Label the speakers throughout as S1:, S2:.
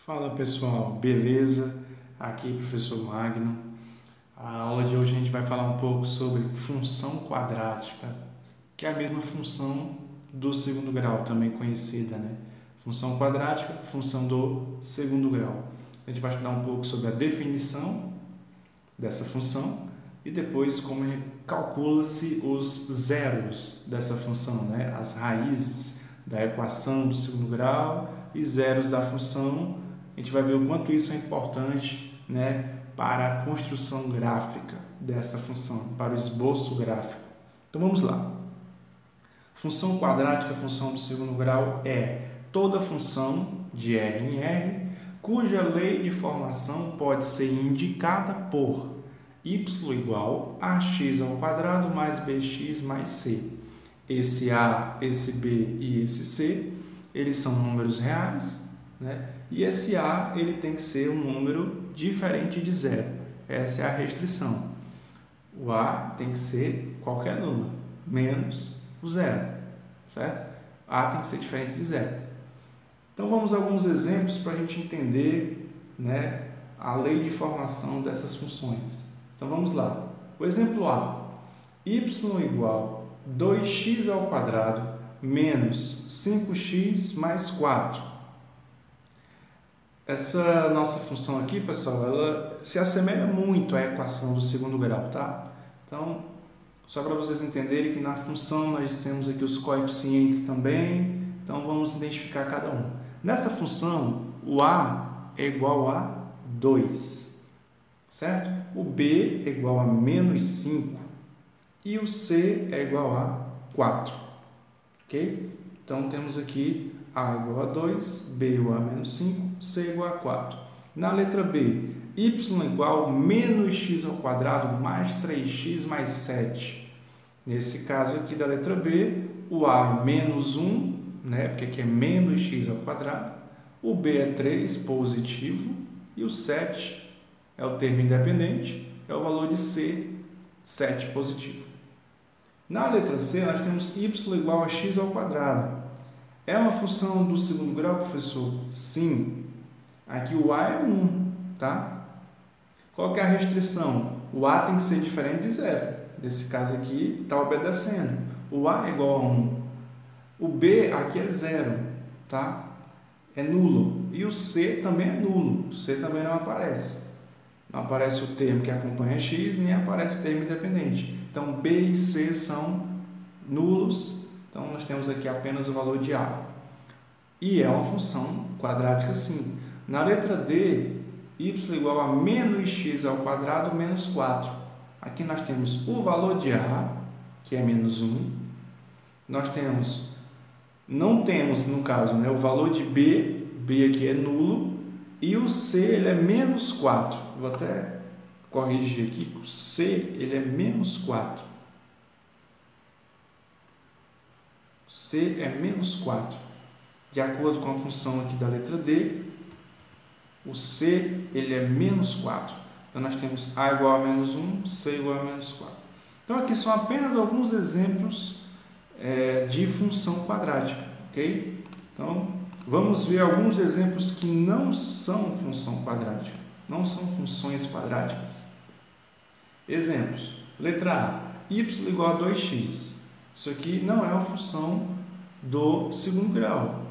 S1: Fala pessoal, beleza? Aqui professor Magno. A aula de hoje a gente vai falar um pouco sobre função quadrática, que é a mesma função do segundo grau, também conhecida, né? Função quadrática, função do segundo grau. A gente vai estudar um pouco sobre a definição dessa função e depois como calcula-se os zeros dessa função, né? As raízes da equação do segundo grau e zeros da função. A gente vai ver o quanto isso é importante, né, para a construção gráfica dessa função, para o esboço gráfico. Então vamos lá. Função quadrática, função do segundo grau, é toda função de R em R, cuja lei de formação pode ser indicada por y igual a x ao quadrado mais bx mais c. Esse a, esse b e esse c, eles são números reais, né? E esse a ele tem que ser um número diferente de zero. Essa é a restrição. O a tem que ser qualquer número, menos o zero, certo? A tem que ser diferente de zero. Então vamos a alguns exemplos para a gente entender, né, a lei de formação dessas funções. Então vamos lá. O exemplo A: y igual 2x ao quadrado menos 5x mais 4. Essa nossa função aqui, pessoal, ela se assemelha muito à equação do segundo grau, tá? Então, só para vocês entenderem que na função nós temos aqui os coeficientes também, então vamos identificar cada um. Nessa função, o a é igual a 2, certo? O b é igual a menos 5 e o c é igual a 4, ok? Então, temos aqui a igual a 2, b igual a menos 5, c igual a 4. Na letra B, y igual a menos x ao quadrado mais 3x mais 7. Nesse caso aqui da letra B, o a é menos 1, né? Porque aqui é menos x ao quadrado. O b é 3, positivo. E o 7 é o termo independente, é o valor de c, 7 positivo. Na letra C, nós temos y igual a x ao quadrado. É uma função do segundo grau, professor? Sim. Aqui o a é 1, tá? Qual que é a restrição? O a tem que ser diferente de zero. Nesse caso aqui, está obedecendo. O a é igual a 1. O b aqui é 0, tá? É nulo. E o c também é nulo. O c também não aparece. Não aparece o termo que acompanha x, nem aparece o termo independente. Então, b e c são nulos. Então, nós temos aqui apenas o valor de a. E é uma função quadrática, sim. Na letra D, y igual a menos x ao quadrado menos 4. Aqui nós temos o valor de a, que é menos 1. Nós temos, não temos, no caso, né, o valor de b. B aqui é nulo. E o c, ele é menos 4. Vou até corrigir aqui. O c, ele é menos 4. C é menos 4. De acordo com a função aqui da letra D, o C ele é menos 4. Então, nós temos A igual a menos 1, C igual a menos 4. Então, aqui são apenas alguns exemplos de função quadrática, ok? Então, vamos ver alguns exemplos que não são função quadrática, não são funções quadráticas. Exemplos. Letra A, y igual a 2x. Isso aqui não é uma função do segundo grau.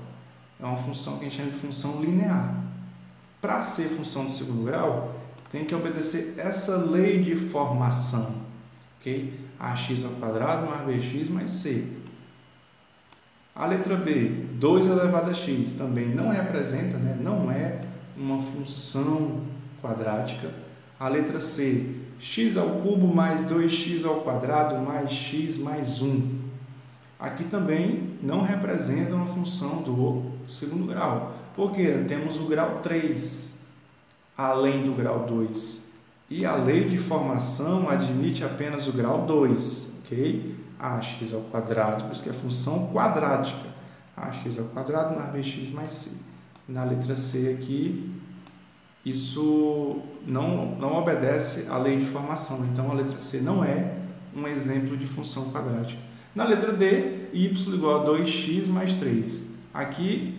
S1: É uma função que a gente chama de função linear. Para ser função do segundo grau, tem que obedecer essa lei de formação. Okay? Ax ao quadrado mais bx mais c. A letra B, 2 elevado a x, também não representa, né? Não é uma função quadrática. A letra C, x ao cubo mais 2x ao quadrado mais x mais 1. Aqui também não representa uma função do segundo grau, porque temos o grau 3, além do grau 2. E a lei de formação admite apenas o grau 2, ok? Ax ao quadrado, por isso que é função quadrática. Ax ao quadrado mais bx mais c. Na letra C aqui, isso não obedece à lei de formação, então a letra C não é um exemplo de função quadrática. Na letra D, y igual a 2x mais 3. Aqui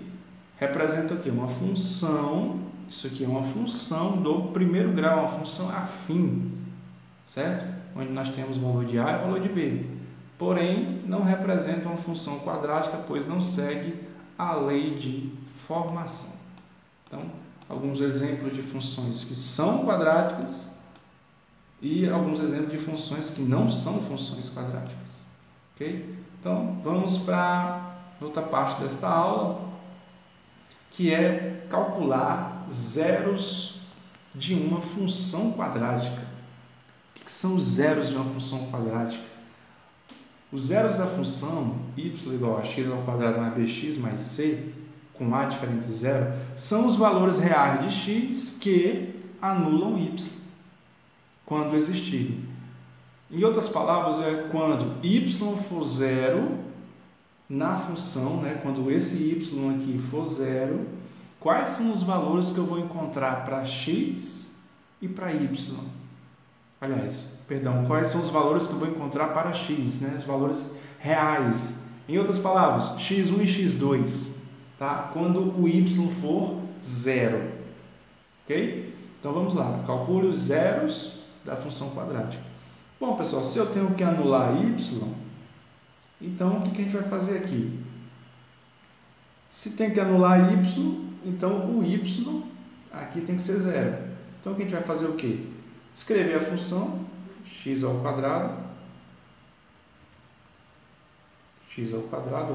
S1: representa o quê? Uma função, isso aqui é uma função do primeiro grau, uma função afim, certo? Onde nós temos o valor de A e o valor de B. Porém, não representa uma função quadrática, pois não segue a lei de formação. Então, alguns exemplos de funções que são quadráticas e alguns exemplos de funções que não são funções quadráticas. Ok? Então, vamos para outra parte desta aula, que é calcular zeros de uma função quadrática. O que são os zeros de uma função quadrática? Os zeros da função y igual a x ao quadrado mais bx mais c, com a diferente de zero, são os valores reais de x que anulam y, quando existirem. Em outras palavras, é quando y for zero na função, né? Quando esse y aqui for zero, quais são os valores que eu vou encontrar para x e para y? Aliás, perdão, quais são os valores que eu vou encontrar para x, né? Os valores reais. Em outras palavras, x1 e x2, tá? Quando o y for zero, ok? Então vamos lá, calcule os zeros da função quadrática. Bom, pessoal, se eu tenho que anular y, então o que a gente vai fazer aqui? Se tem que anular y, então o y aqui tem que ser zero. Então o que a gente vai fazer o quê? Escrever a função x ao quadrado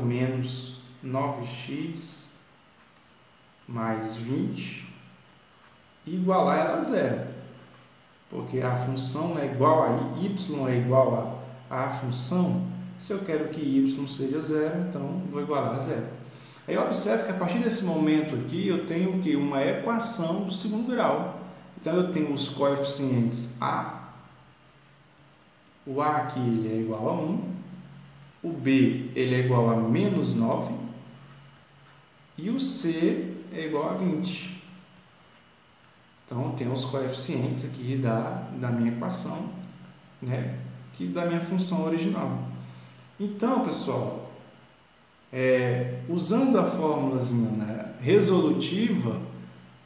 S1: menos 9x mais 20 e igualar ela a zero, porque a função é igual a y é igual a função. Se eu quero que y seja zero, então vou igualar a zero. Aí observe que a partir desse momento aqui eu tenho o que? Uma equação do segundo grau. Então eu tenho os coeficientes a. O a aqui ele é igual a 1. O b ele é igual a menos 9. E o c é igual a 20. Então eu tenho os coeficientes aqui da minha equação, né? Que da minha função original. Então, pessoal, usando a fórmulazinha, né, resolutiva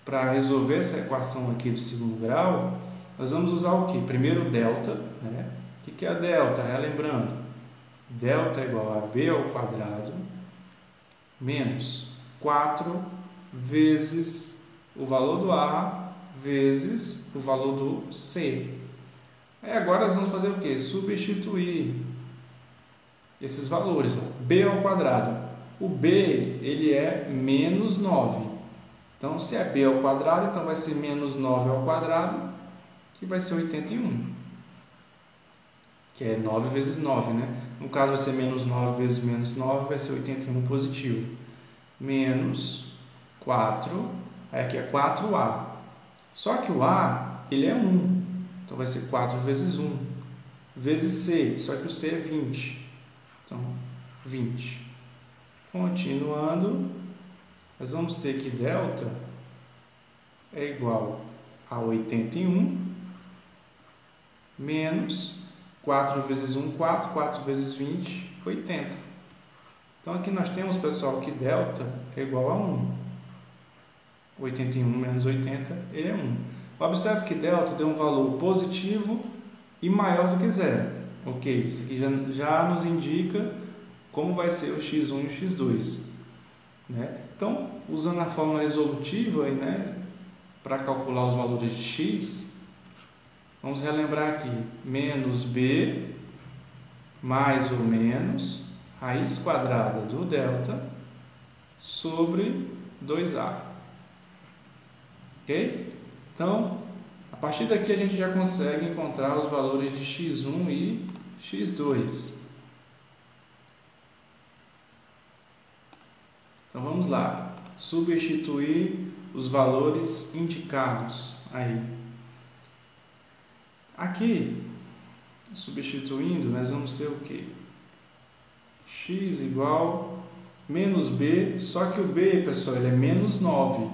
S1: para resolver essa equação aqui do segundo grau, nós vamos usar o que? Primeiro, delta, né? O que é a delta? Relembrando, delta é igual a b ao quadrado menos 4 vezes o valor do a vezes o valor do c. Aí agora nós vamos fazer o que? Substituir esses valores. B ao quadrado. O b ele é menos 9. Então, se é b ao quadrado, então vai ser menos 9 ao quadrado, que vai ser 81. Que é 9 vezes 9, né? No caso, vai ser menos 9 vezes menos 9, vai ser 81 positivo. Menos 4, aí aqui é 4a. Só que o a, ele é 1. Então, vai ser 4 vezes 1. Vezes c, só que o c é 20. Então, 20. Continuando, nós vamos ter que delta é igual a 81 menos 4 vezes 1, 4, 4 vezes 20, 80. Então, aqui nós temos, pessoal, que delta é igual a 1. 81 menos 80, ele é 1. Observe que delta tem um valor positivo e maior do que zero. Ok, isso aqui já nos indica como vai ser o x1 e o x2. Né? Então, usando a fórmula resolutiva, né, para calcular os valores de x, vamos relembrar aqui, menos b mais ou menos raiz quadrada do delta sobre 2a. Ok? Então, a partir daqui a gente já consegue encontrar os valores de x1 e x2. Então vamos lá, substituir os valores indicados aí. Aqui, substituindo, nós vamos ter o quê? X igual menos b, só que o b, pessoal, ele é menos 9.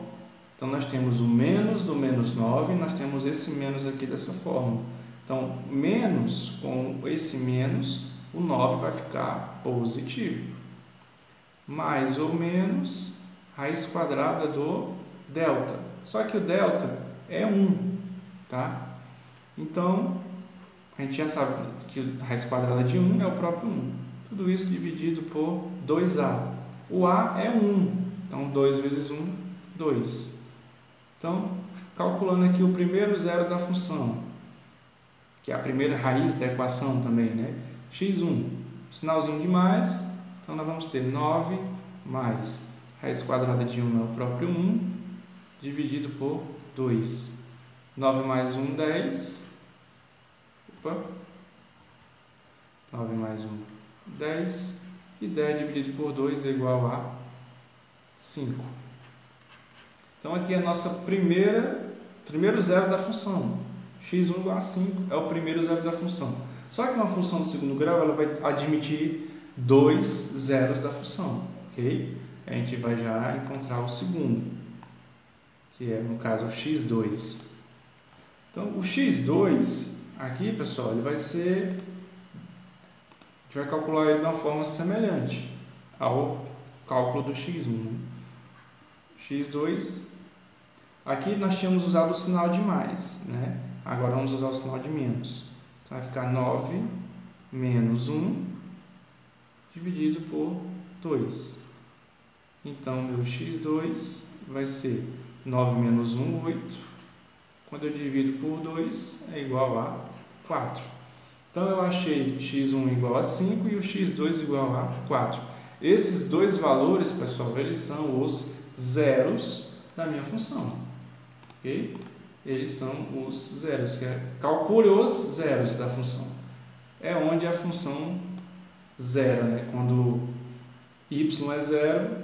S1: Então nós temos o menos do menos 9, nós temos esse menos aqui dessa forma. Então, menos com esse menos, o 9 vai ficar positivo. Mais ou menos raiz quadrada do delta. Só que o delta é 1, tá? Então, a gente já sabe que a raiz quadrada de 1 é o próprio 1. Tudo isso dividido por 2a. O a é 1, então 2 vezes 1, 2. Então, calculando aqui o primeiro zero da função, que é a primeira raiz da equação também, né? x1, sinalzinho de mais, então nós vamos ter 9 mais raiz quadrada de 1 é o próprio 1, dividido por 2. 9 mais 1, 10. Opa. 9 mais 1, 10. E 10 dividido por 2 é igual a 5. Então, aqui é a nossa primeiro zero da função. x1 igual a 5 é o primeiro zero da função. Só que uma função do segundo grau ela vai admitir 2 zeros da função. Ok? A gente vai já encontrar o segundo, que é, no caso, o x2. Então, o x2, aqui, pessoal, ele vai ser... A gente vai calcular ele de uma forma semelhante ao cálculo do x1. Né? x2, aqui nós tínhamos usado o sinal de mais, né? Agora vamos usar o sinal de menos. Então, vai ficar 9 menos 1 dividido por 2. Então, meu x2 vai ser 9 menos 1, 8. Quando eu divido por 2, é igual a 4. Então, eu achei x1 igual a 5 e o x2 igual a 4. Esses dois valores, pessoal, eles são os zeros da minha função. Ok? Eles são os zeros. Calcule os zeros da função. É onde a função zero, né? Quando y é zero,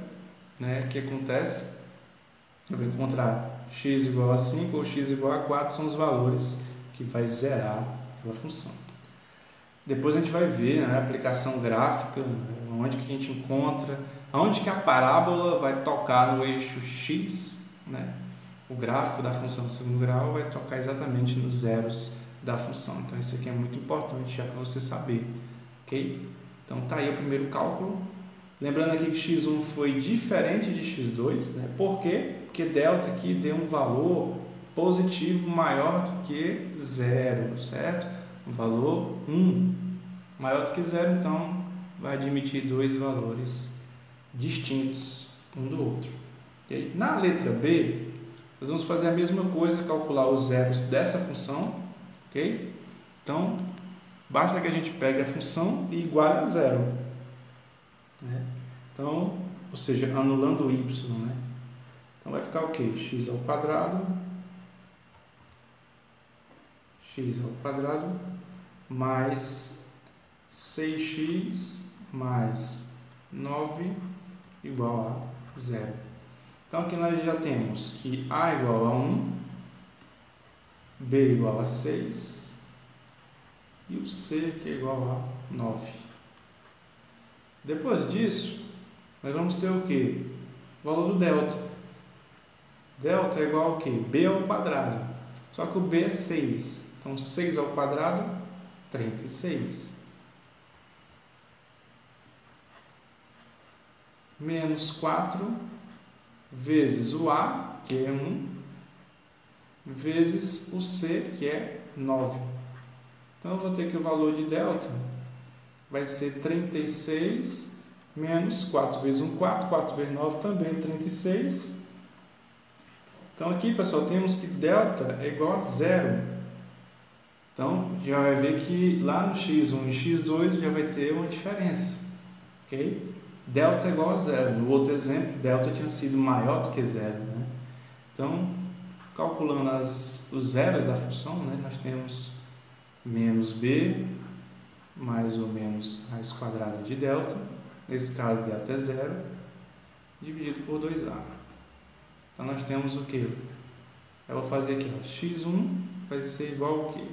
S1: né? O que acontece? Eu vou encontrar x igual a 5 ou x igual a 4, são os valores que vai zerar a função. Depois a gente vai ver, né, a aplicação gráfica, onde que a gente encontra, onde que a parábola vai tocar no eixo x, né? O gráfico da função do segundo grau vai tocar exatamente nos zeros da função. Então, isso aqui é muito importante já para você saber, ok? Então, tá aí o primeiro cálculo. Lembrando aqui que x1 foi diferente de x2, né? Por quê? Porque delta aqui deu um valor positivo maior do que zero, certo? Um valor 1 maior do que zero, então vai admitir dois valores distintos um do outro. Okay? Na letra B, nós vamos fazer a mesma coisa, calcular os zeros dessa função. Ok? Então, basta que a gente pegue a função e iguale a zero. Né? Então, ou seja, anulando o y. Né? Então, vai ficar o quê? X ao quadrado mais 6x mais 9 igual a 0. Então, aqui nós já temos que a igual a 1, b igual a 6 e o c que é igual a 9. Depois disso, nós vamos ter o quê? O valor do delta. Delta é igual ao quê? B ao quadrado. Só que o b é 6. Então, 6 ao quadrado, 36. Menos 4 vezes o a, que é 1, vezes o c, que é 9. Então, eu vou ter que o valor de delta vai ser 36 menos 4 vezes 1, 4. 4 vezes 9 também 36. Então, aqui, pessoal, temos que delta é igual a 0. Então, já vai ver que lá no x1 e x2 já vai ter uma diferença. Ok? Delta é igual a 0. No outro exemplo, delta tinha sido maior do que 0. Né? Então, calculando os zeros da função, né, nós temos menos b mais ou menos raiz quadrada de delta. Nesse caso, delta é 0, dividido por 2a. Então, nós temos o quê? Eu vou fazer aqui, ó, x1 vai ser igual ao quê?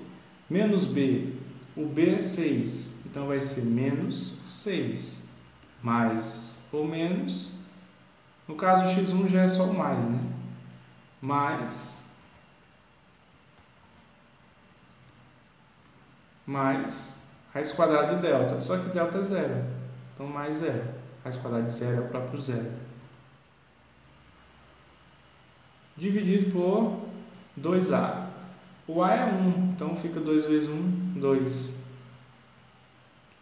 S1: Menos b. O b é 6, então vai ser menos 6. Mais ou menos, no caso o x1 já é só o mais, né? Mais raiz quadrada de delta, só que delta é 0, então mais 0. Raiz quadrada de 0 é o próprio 0. dividido por 2A. O A é 1, então fica 2 vezes 1, 2.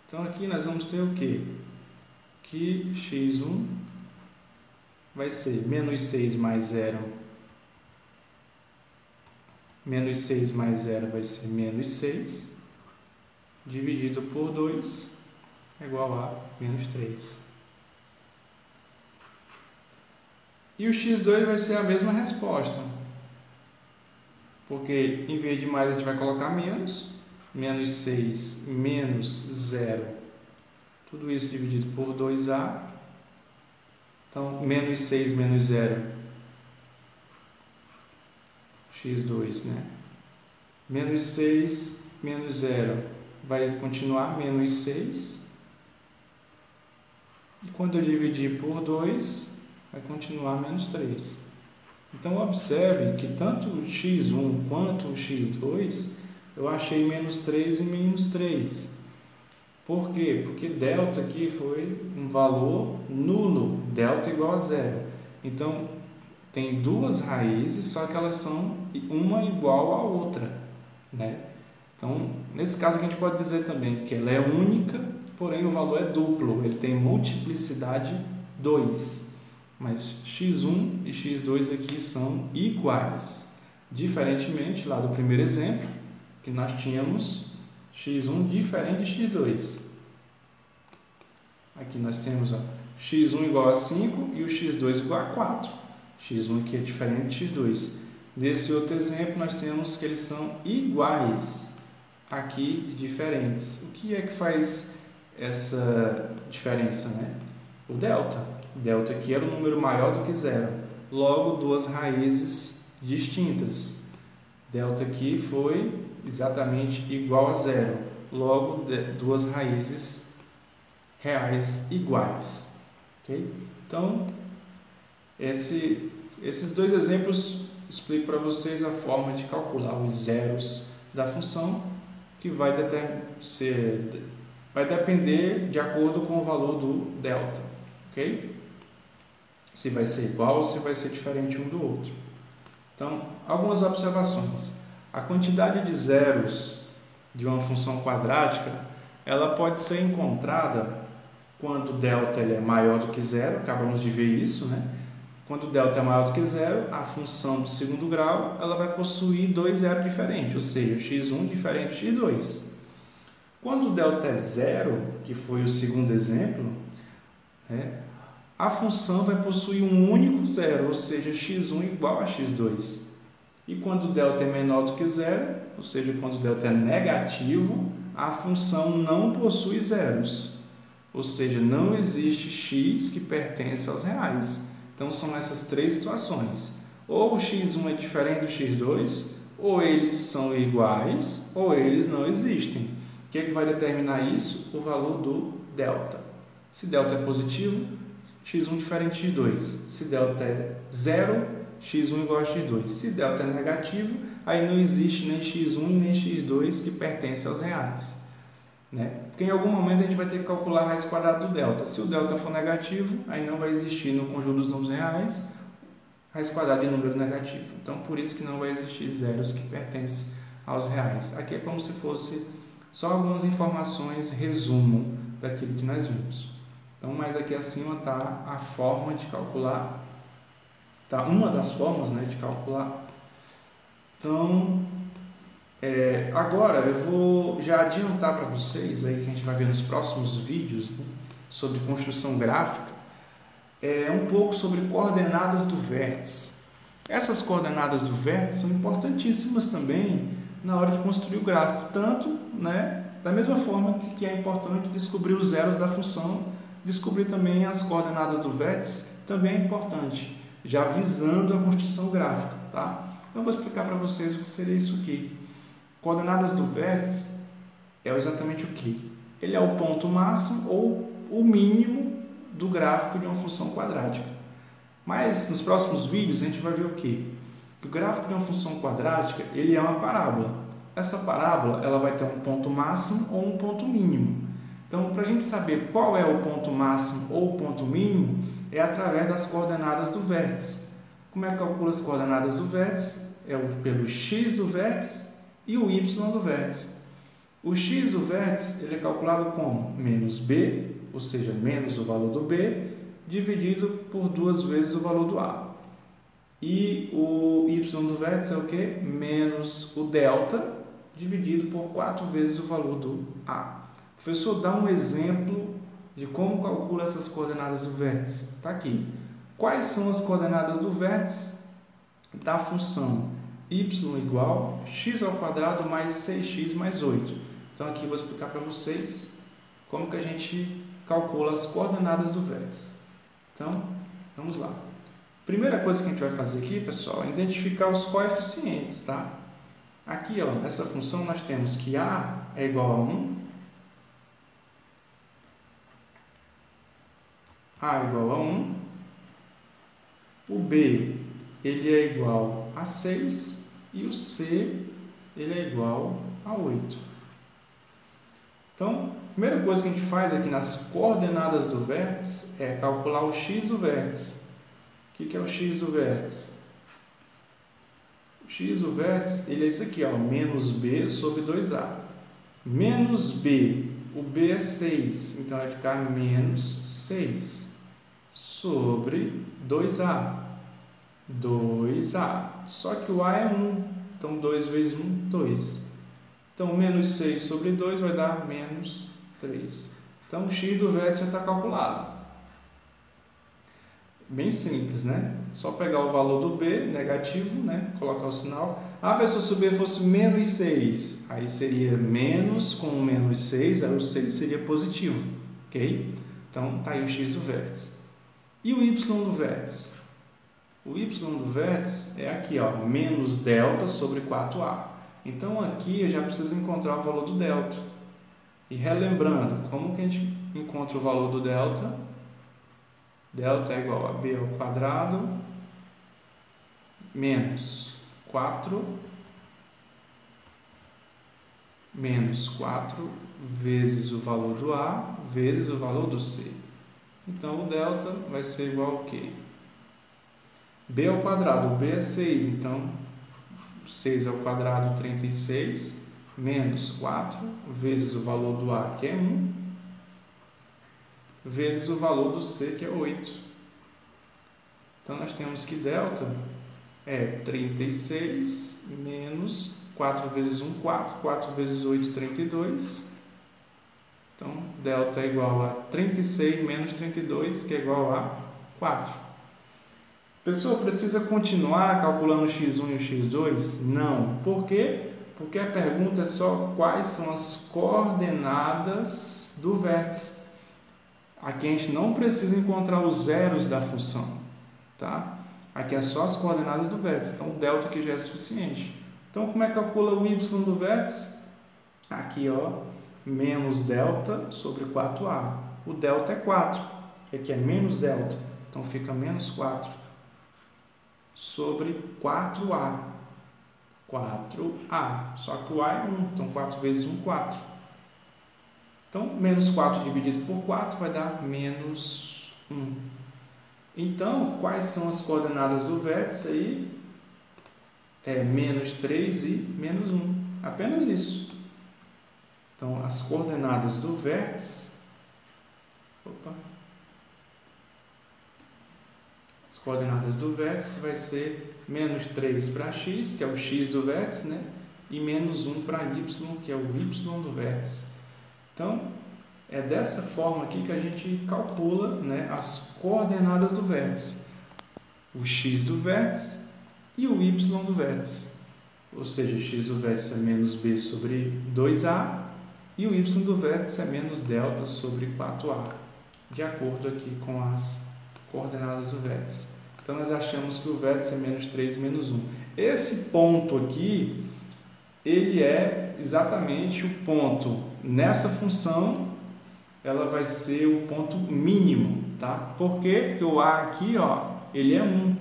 S1: Então aqui nós vamos ter o quê? Que x1 vai ser menos 6 mais 0. Menos 6 mais 0 vai ser menos 6, dividido por 2, é igual a menos 3. E o x2 vai ser a mesma resposta, porque em vez de mais a gente vai colocar menos, menos 6 menos 0, tudo isso dividido por 2A, então menos 6 menos 0, x2, né? Menos 6 menos 0 vai continuar menos 6, e quando eu dividir por 2, vai continuar menos 3. Então, observe que tanto o x1 quanto o x2, eu achei menos 3 e menos 3. Por quê? Porque delta aqui foi um valor nulo, delta igual a zero. Então, tem duas raízes, só que elas são uma igual à outra, né? Então, nesse caso aqui a gente pode dizer também que ela é única, porém o valor é duplo, ele tem multiplicidade 2. Mas x1 e x2 aqui são iguais. Diferentemente lá do primeiro exemplo, que nós tínhamos x1 diferente de x2. Aqui nós temos x1 igual a 5 e o x2 igual a 4. x1 aqui é diferente de x2. Nesse outro exemplo, nós temos que eles são iguais, aqui diferentes. O que é que faz essa diferença, né? O delta. Delta aqui era um número maior do que zero, logo duas raízes distintas. Delta aqui foi exatamente igual a zero, logo duas raízes reais iguais. Okay? Então, esses dois exemplos explico para vocês a forma de calcular os zeros da função, que vai depender de acordo com o valor do delta. Ok? Se vai ser igual ou se vai ser diferente um do outro. Então, algumas observações. A quantidade de zeros de uma função quadrática, ela pode ser encontrada quando delta ele é maior do que zero, acabamos de ver isso, né? Quando delta é maior do que zero, a função do segundo grau ela vai possuir dois zeros diferentes, ou seja, x1 diferente de x2. Quando delta é zero, que foi o segundo exemplo, né? A função vai possuir um único zero, ou seja, x1 igual a x2. E quando delta é menor do que zero, ou seja, quando delta é negativo, a função não possui zeros. Ou seja, não existe x que pertence aos reais. Então, são essas três situações. Ou o x1 é diferente do x2, ou eles são iguais, ou eles não existem. O que é que vai determinar isso? O valor do delta. Se delta é positivo, x1 diferente de x2. Se delta é zero, x1 igual a x2. Se delta é negativo, aí não existe nem x1 nem x2 que pertence aos reais, né? Porque em algum momento a gente vai ter que calcular a raiz quadrada do delta. Se o delta for negativo, aí não vai existir no conjunto dos números reais raiz quadrada de número negativo. Então, por isso que não vai existir zeros que pertencem aos reais. Aqui é como se fosse só algumas informações, resumo daquilo que nós vimos. Então, mais aqui acima está a forma de calcular, tá? Uma das formas, né, de calcular. Então, agora eu vou já adiantar para vocês aí que a gente vai ver nos próximos vídeos, né, sobre construção gráfica, um pouco sobre coordenadas do vértice. Essas coordenadas do vértice são importantíssimas também na hora de construir o gráfico, tanto, né, da mesma forma que é importante descobrir os zeros da função, descobrir também as coordenadas do vértice também é importante, já visando a construção gráfica, tá? Então, eu vou explicar para vocês o que seria isso aqui. Coordenadas do vértice é exatamente o que? Ele é o ponto máximo ou o mínimo do gráfico de uma função quadrática. Mas nos próximos vídeos a gente vai ver o que? Que o gráfico de uma função quadrática ele é uma parábola. Essa parábola ela vai ter um ponto máximo ou um ponto mínimo. Então, para a gente saber qual é o ponto máximo ou o ponto mínimo, é através das coordenadas do vértice. Como é que calcula as coordenadas do vértice? É pelo x do vértice e o y do vértice. O x do vértice ele é calculado como menos b, ou seja, menos o valor do b, dividido por 2 vezes o valor do a. E o y do vértice é o que? Menos o delta, dividido por 4 vezes o valor do a. Professor, dá um exemplo de como calcula essas coordenadas do vértice. Está aqui. Quais são as coordenadas do vértice da função y igual x ao quadrado mais 6x mais 8? Então, aqui eu vou explicar para vocês como que a gente calcula as coordenadas do vértice. Então, vamos lá. Primeira coisa que a gente vai fazer aqui, pessoal, é identificar os coeficientes, tá? Aqui, ó, nessa função, nós temos que a é igual a 1, a é igual a 1, o b ele é igual a 6 e o c ele é igual a 8. Então, a primeira coisa que a gente faz aqui nas coordenadas do vértice é calcular o x do vértice. O que é o x do vértice? O x do vértice ele é isso aqui, ó, menos b sobre 2a. Menos b, o b é 6, então vai ficar menos 6 sobre 2a. 2a. Só que o a é 1, então 2 vezes 1, 2. Então, menos 6 sobre 2 vai dar menos 3. Então, o x do vértice já está calculado. Bem simples, né? Só pegar o valor do b, negativo, né? Colocar o sinal. Ah, professor, se o b fosse menos 6, aí seria menos com menos 6, aí o 6 seria positivo, ok? Então, está aí o x do vértice. E o y do vértice? O y do vértice é aqui, ó, menos delta sobre 4a. Então, aqui eu já preciso encontrar o valor do delta. E relembrando, como que a gente encontra o valor do delta? Delta é igual a b ao quadrado menos 4 vezes o valor do a vezes o valor do c. Então, o delta vai ser igual ao quê? B ao quadrado, o b é 6, então 6 ao quadrado, 36, menos 4, vezes o valor do a, que é 1, vezes o valor do c, que é 8. Então, nós temos que delta é 36, menos 4 vezes 1, 4, 4 vezes 8, 32. Então, delta é igual a 36 menos 32, que é igual a 4. Pessoal, precisa continuar calculando o x1 e o x2? Não. Por quê? Porque a pergunta é só quais são as coordenadas do vértice. Aqui a gente não precisa encontrar os zeros da função, tá? Aqui é só as coordenadas do vértice. Então, o delta aqui já é suficiente. Então, como é que calcula o y do vértice? Aqui, ó, menos delta sobre 4a. O delta é 4, aqui é menos delta. Então, fica menos 4. Sobre 4a. 4a. Só que o a é 1, então 4 vezes 1, 4. Então, menos 4 dividido por 4 vai dar menos 1. Então, quais são as coordenadas do vértice aí? É menos 3 e menos 1. Apenas isso. Então, as coordenadas do vértice... As coordenadas do vértice vai ser menos 3 para x, que é o x do vértice, né? E menos 1 para y, que é o y do vértice. Então, é dessa forma aqui que a gente calcula, né, as coordenadas do vértice. O x do vértice e o y do vértice. Ou seja, x do vértice é menos b sobre 2a e o y do vértice é menos delta sobre 4a, de acordo aqui com as coordenadas do vértice. Então, nós achamos que o vértice é menos 3 e menos 1. Esse ponto aqui, ele é exatamente o ponto. Nessa função, ela vai ser o ponto mínimo, tá? Por quê? Porque o a aqui, ó, ele é 1.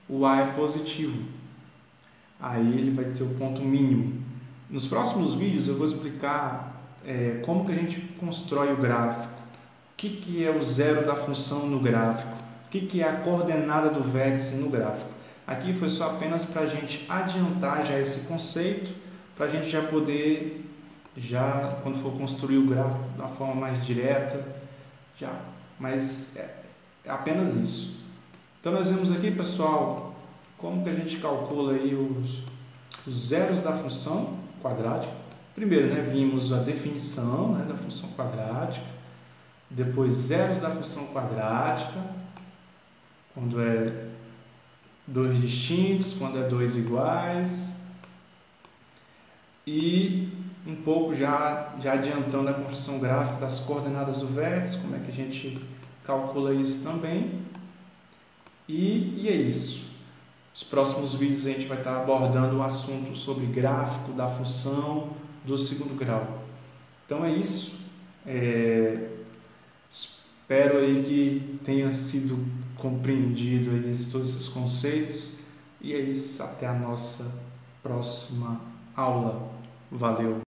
S1: O a é positivo. Aí, ele vai ter o ponto mínimo. Nos próximos vídeos, eu vou explicar como que a gente constrói o gráfico. O que é o zero da função no gráfico? O que é a coordenada do vértice no gráfico? Aqui foi só apenas para a gente adiantar já esse conceito, para a gente já poder, quando for construir o gráfico da forma mais direta, mas é apenas isso. Então nós vemos aqui, pessoal, como que a gente calcula aí os zeros da função quadrática. Primeiro, vimos a definição da função quadrática, depois zeros da função quadrática, quando é dois distintos, quando é dois iguais, e um pouco já adiantando a construção gráfica das coordenadas do vértice, como é que a gente calcula isso também. E é isso. Nos próximos vídeos a gente vai estar abordando o assunto sobre gráfico da função do segundo grau. Então é isso. Espero aí que tenha sido compreendido aí todos esses conceitos. E é isso. Até a nossa próxima aula. Valeu!